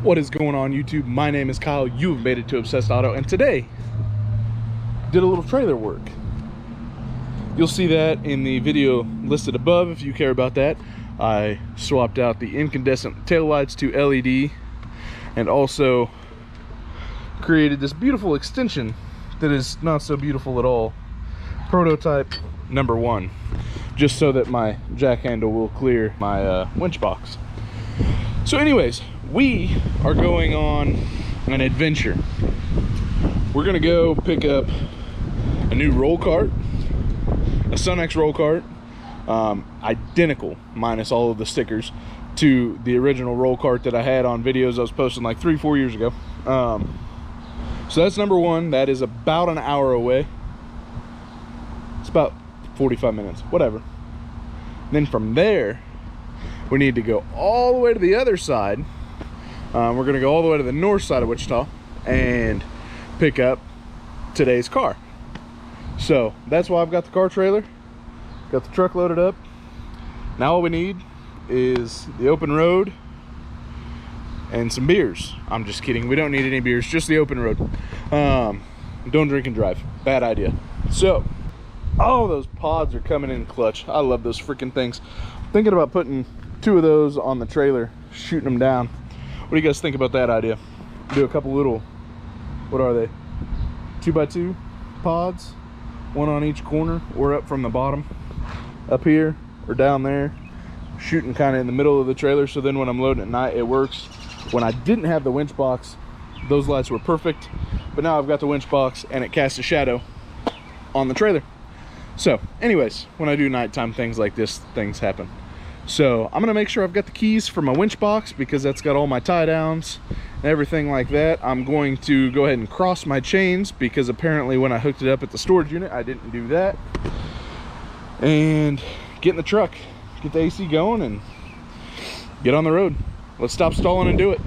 What is going on, YouTube? My name is Kyle. You've made it to Obsessed Auto, and today did a little trailer work. You'll see that in the video listed above if you care about that. I swapped out the incandescent taillights to LED and also created this beautiful extension that is not so beautiful at all. Prototype number 1, just so that my jack handle will clear my winch box. So anyways, we are going on an adventure. We're gonna go pick up a new roll cart, a SunX roll cart, identical minus all of the stickers to the original roll cart that I had on videos I was posting like 3-4 years ago. So that's number 1. That is about an hour away. It's about 45 minutes, whatever. Then from there, we need to go all the way to the other side. We're gonna go all the way to the north side of Wichita and pick up today's car. So that's why I've got the car trailer, got the truck loaded up. Now all we need is the open road and some beers. I'm just kidding, we don't need any beers, just the open road. Don't drink and drive, bad idea. So, oh, those pods are coming in clutch. I love those freaking things. Thinking about putting 2 of those on the trailer, shooting them down. What do you guys think about that idea? Do a couple little, what are they? 2x2 pods, 1 on each corner, or up from the bottom, up here or down there, shooting kind of in the middle of the trailer, so then when I'm loading at night it works. When I didn't have the winch box, those lights were perfect, but now I've got the winch box and it casts a shadow on the trailer. So anyways, when I do nighttime things like this, things happen. So I'm gonna make sure I've got the keys for my winch box because that's got all my tie downs and everything like that. I'm going to go ahead and cross my chains because apparently when I hooked it up at the storage unit, I didn't do that. And get in the truck, get the AC going and get on the road. Let's stop stalling and do it.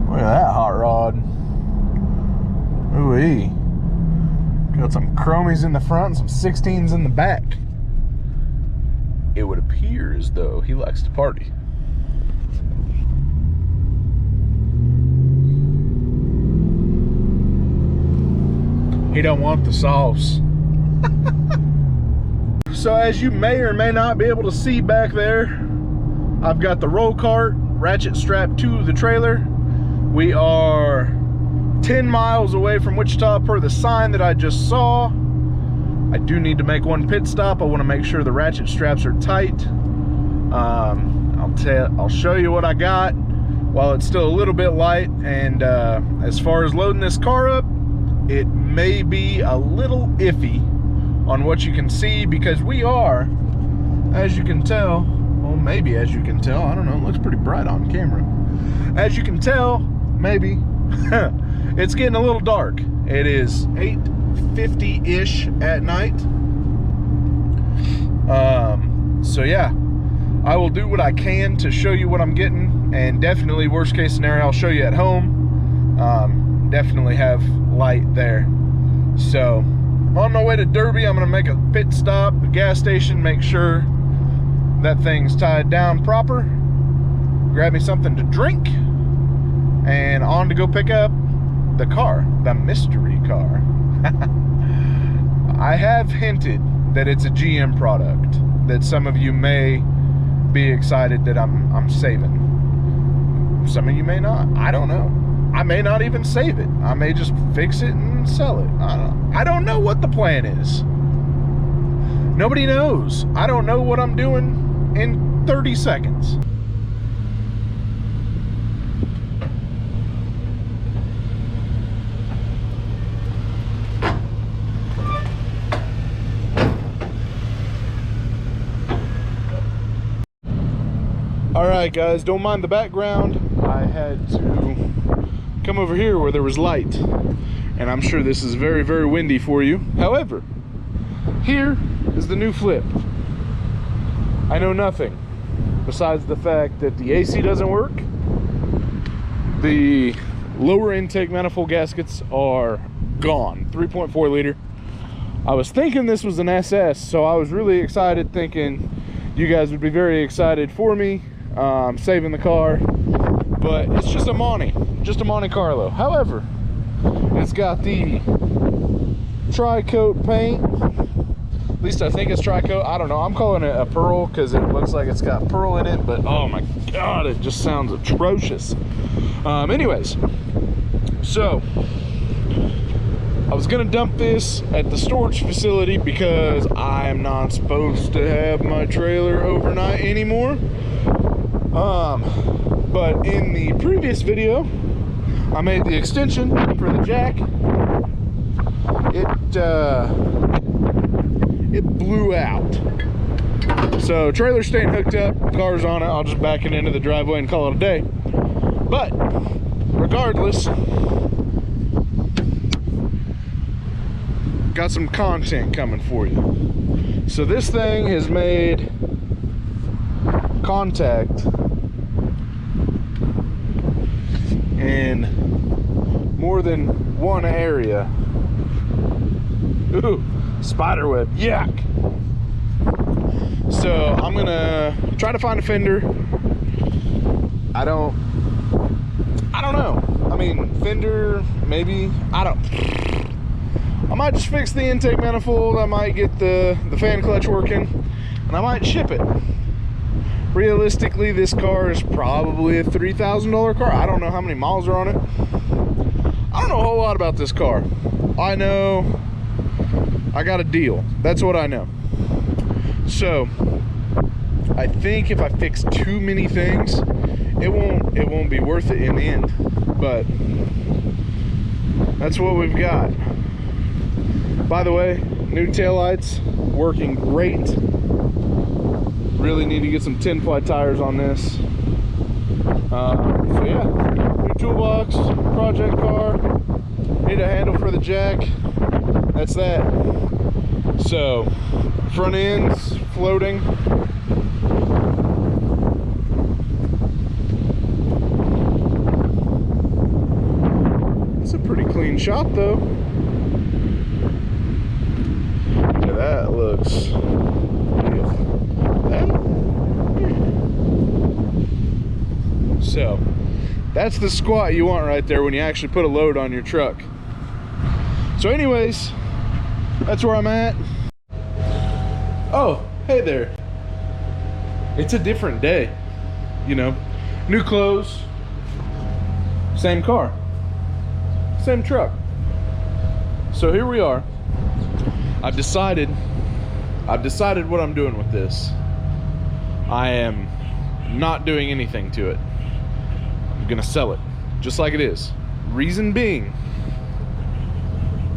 Look at that hot rod. Ooh-wee. Got some chromies in the front and some 16s in the back. It would appear as though he likes to party. He don't want the sauce. So as you may or may not be able to see back there, I've got the roll cart ratchet strapped to the trailer. We are 10 miles away from Wichita per the sign that I just saw. I do need to make one pit stop. I want to make sure the ratchet straps are tight. I'll show you what I got while it's still a little bit light. And as far as loading this car up, it may be a little iffy on what you can see because we are, as you can tell, well, maybe as you can tell, I don't know, it looks pretty bright on camera. As you can tell, maybe, it's getting a little dark. It is 8:50-ish at night. So yeah, I will do what I can to show you what I'm getting, and definitely worst case scenario, I'll show you at home. Definitely have light there. So on my way to Derby, I'm gonna make a pit stop at the gas station, make sure that thing's tied down proper, grab me something to drink, and on to go pick up the car, the mystery car. I have hinted that it's a GM product, that some of you may be excited that I'm saving. Some of you may not, I don't know. I may not even save it. I may just fix it and sell it. I don't know what the plan is. Nobody knows. I don't know what I'm doing in 30 seconds. All right, guys, don't mind the background. I had to come over here where there was light, and I'm sure this is very, very windy for you. However, here is the new flip. I know nothing besides the fact that the AC doesn't work. The lower intake manifold gaskets are gone. 3.4 liter. I was thinking this was an SS, so I was really excited thinking you guys would be very excited for me saving the car. But it's just a Monte Carlo. However, it's got the tri-coat paint. At least I think it's tri-coat. I don't know. I'm calling it a pearl because it looks like it's got pearl in it, but oh my god, it just sounds atrocious. Anyways, so I was gonna dump this at the storage facility because I am not supposed to have my trailer overnight anymore. But in the previous video, I made the extension for the jack. It blew out. So trailer's staying hooked up, car's on it. I'll just back it into the driveway and call it a day. But regardless, got some content coming for you. So this thing has made contact in more than one area. Ooh, spiderweb, yuck. So I'm gonna try to find a fender. I don't know. I mean, fender, maybe. I might just fix the intake manifold. I might get the fan clutch working, and I might ship it. Realistically, this car is probably a $3,000 car. I don't know how many miles are on it. I don't know a whole lot about this car. I know I got a deal. That's what I know. So I think if I fix too many things, it won't be worth it in the end. But that's what we've got. By the way, new taillights working great. Really need to get some 10-ply tires on this. So yeah, new toolbox, project car, need a handle for the jack. That's that. So front end's floating. It's a pretty clean shot though. Yeah, that looks. So that's the squat you want right there when you actually put a load on your truck. So anyways, that's where I'm at. Oh, hey there. It's a different day, you know. New clothes, same car, same truck. So here we are. I've decided what I'm doing with this. I am not doing anything to it. I'm gonna sell it just like it is. Reason being,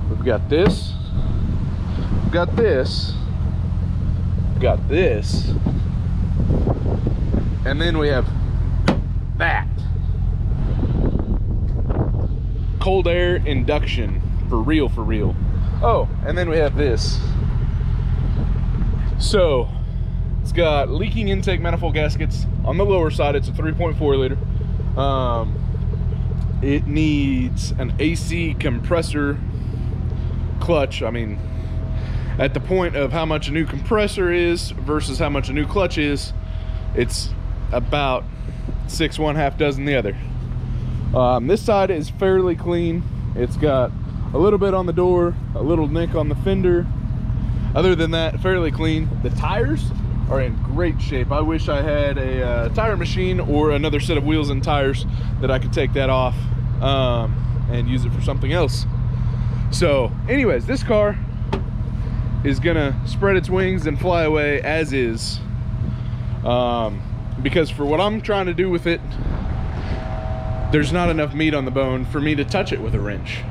we've got this, we've got this, we've got this, and then we have that. Cold air induction, for real, for real. Oh, and then we have this. So it's got leaking intake manifold gaskets on the lower side. It's a 3.4 liter. It needs an AC compressor clutch. I mean, at the point of how much a new compressor is versus how much a new clutch is, it's about 6 one, half dozen the other. This side is fairly clean. It's got a little bit on the door, a little nick on the fender. Other than that, fairly clean. The tires are in great shape. I wish I had a tire machine or another set of wheels and tires that I could take that off and use it for something else. So anyways, this car is gonna spread its wings and fly away as is, because for what I'm trying to do with it, there's not enough meat on the bone for me to touch it with a wrench.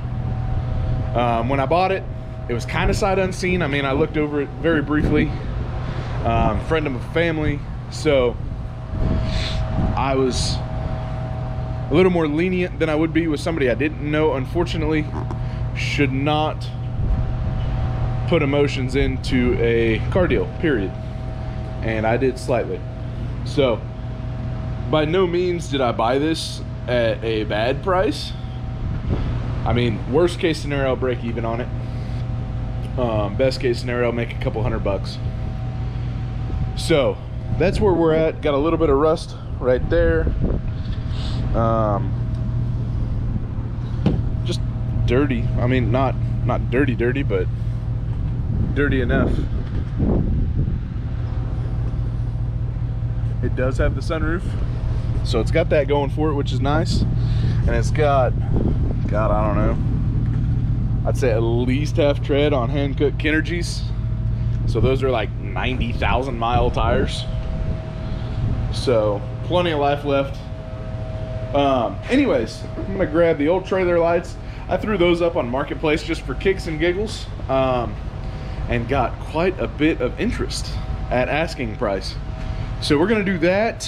When I bought it, it was kind of sight unseen. I mean, I looked over it very briefly. Friend of a family, so I was a little more lenient than I would be with somebody I didn't know. Unfortunately, should not put emotions into a car deal, period. And I did slightly. So by no means did I buy this at a bad price. I mean, worst case scenario, I'll break even on it. Best case scenario, I'll make a couple $100 bucks. So that's where we're at. Got a little bit of rust right there. Just dirty. I mean, not dirty, but dirty enough. It does have the sunroof, so it's got that going for it, which is nice. And it's got, God, I don't know, I'd say at least half tread on hand-cut Kinergies. So those are like 90,000 mile tires. So plenty of life left. Anyways, I'm gonna grab the old trailer lights. I threw those up on Marketplace just for kicks and giggles, and got quite a bit of interest at asking price. So we're gonna do that.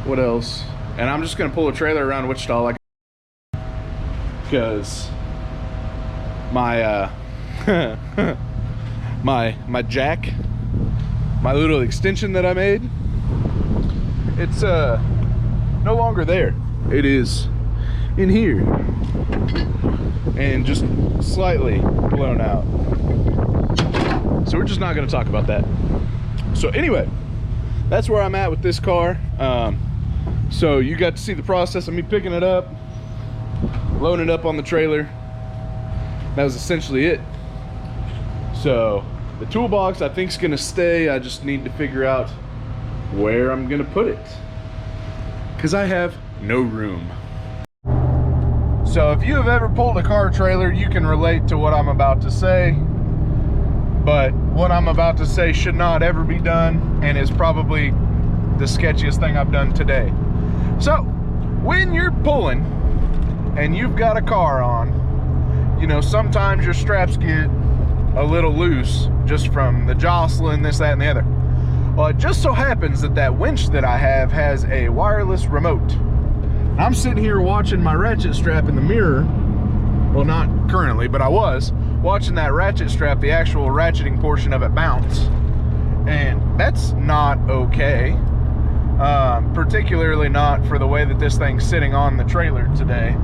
What else? And I'm just gonna pull a trailer around Wichita, like, because my my jack, my little extension that I made, it's no longer there. It is in here and just slightly blown out. So we're just not gonna talk about that. So anyway, that's where I'm at with this car. So you got to see the process of me picking it up, loading it up on the trailer. That was essentially it. So the toolbox I think is gonna stay. I just need to figure out where I'm gonna put it, because I have no room. So if you have ever pulled a car trailer, you can relate to what I'm about to say. But what I'm about to say should not ever be done, and is probably the sketchiest thing I've done today. So when you're pulling and you've got a car on, you know, sometimes your straps get a little loose just from the jostling, this, that, and the other. Well, it just so happens that that winch that I have has a wireless remote. I'm sitting here watching my ratchet strap in the mirror. Well, not currently, but I was watching that ratchet strap, the actual ratcheting portion of it, bounce. And that's not okay. Particularly not for the way that this thing's sitting on the trailer today.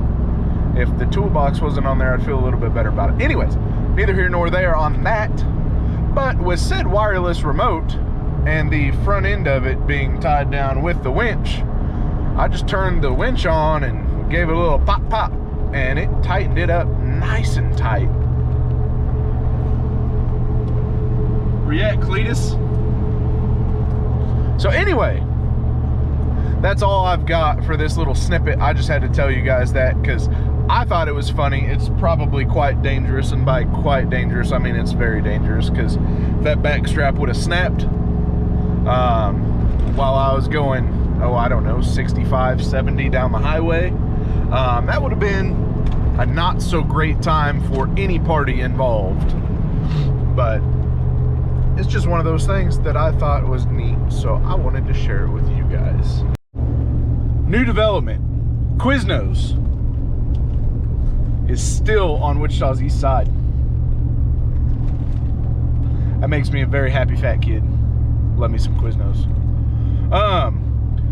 If the toolbox wasn't on there, I'd feel a little bit better about it. Anyways, neither here nor there on that. But with said wireless remote and the front end of it being tied down with the winch, I just turned the winch on and gave it a little pop pop, and it tightened it up nice and tight. Where you at, Cletus? So anyway, that's all I've got for this little snippet. I just had to tell you guys that because I thought it was funny. It's probably quite dangerous, and by quite dangerous, I mean it's very dangerous, because that back strap would have snapped while I was going, oh, I don't know, 65, 70 down the highway. That would have been a not so great time for any party involved. But it's just one of those things that I thought was neat, so I wanted to share it with you guys. New development, Quiznos is still on Wichita's east side. That makes me a very happy fat kid. Love me some Quiznos.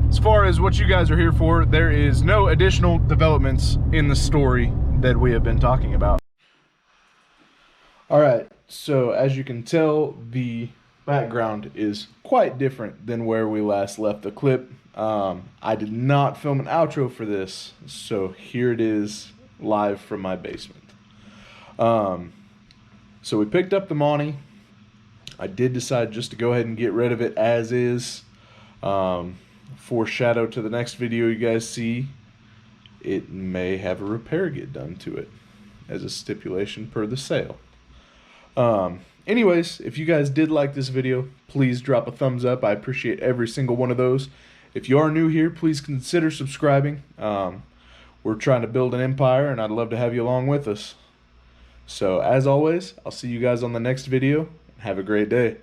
As far as what you guys are here for, there is no additional developments in the story that we have been talking about. All right, so as you can tell, the background is quite different than where we last left the clip. I did not film an outro for this, so here it is live from my basement. So we picked up the Monty. I did decide just to go ahead and get rid of it as is. Foreshadow to the next video you guys see, it may have a repair get done to it as a stipulation per the sale. Anyways, if you guys did like this video, please drop a thumbs up. I appreciate every single one of those. If you are new here, please consider subscribing. We're trying to build an empire, and I'd love to have you along with us. So as always, I'll see you guys on the next video. Have a great day.